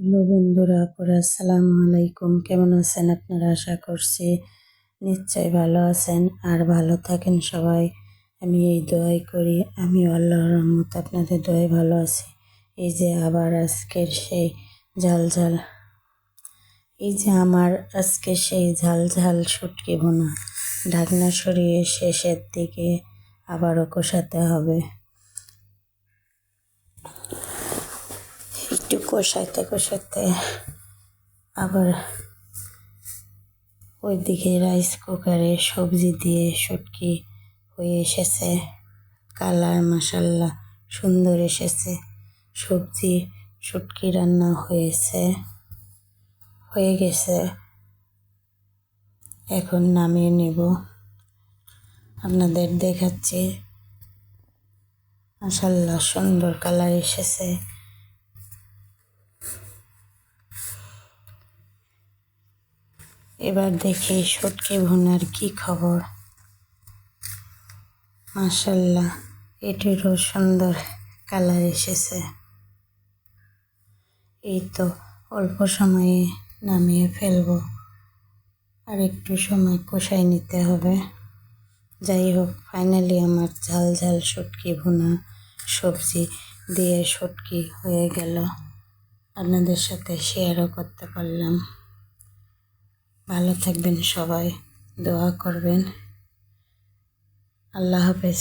Hello বন্ধুরা, আসসালামু আলাইকুম। কেমন আছেন আপনারা? আশা করছি নিশ্চয়ই ভালো আছেন আর ভালো থাকেন সবাই। আমি এই দোয়াই করি, আমি আল্লাহর রহমতে আপনাদের দোয়াই ভালো আছি। এই যে আবার আজকের সেই ঝাল ঝাল এই যে আমার আজকে সেই ঝাল ঝাল শুটকি ভুনা, ঢাকনা সরিয়ে শেষের দিকে আবারও কষাতে হবে। একটু কষাইতে কষাইতে আবার ওইদিকে রাইস কুকারে সবজি দিয়ে শুটকি হয়ে এসেছে। কালার মাশাল্লাহ সুন্দর এসেছে। সবজি শুটকি রান্না হয়ে গেছে। এখন নামিয়ে নেব, আপনাদের দেখাচ্ছি। মাশাল্লাহ সুন্দর কালার এসেছে। এবার দেখি শুটকি ভুনার কি খবর। মাশাল্লাহ এটিরও সুন্দর কালার এসেছে। এই তো অল্প সময়ে নামিয়ে ফেলবো, আর একটু সময় কষাই নিতে হবে। যাই হোক, ফাইনালি আমার ঝাল ঝাল শুটকি ভুনা সবজি দিয়ে শুটকি হয়ে গেল। আপনাদের সাথে শেয়ারও করতে পারলাম। ভালো থাকবেন সবাই, দোয়া করবেন। আল্লাহ হাফেজ।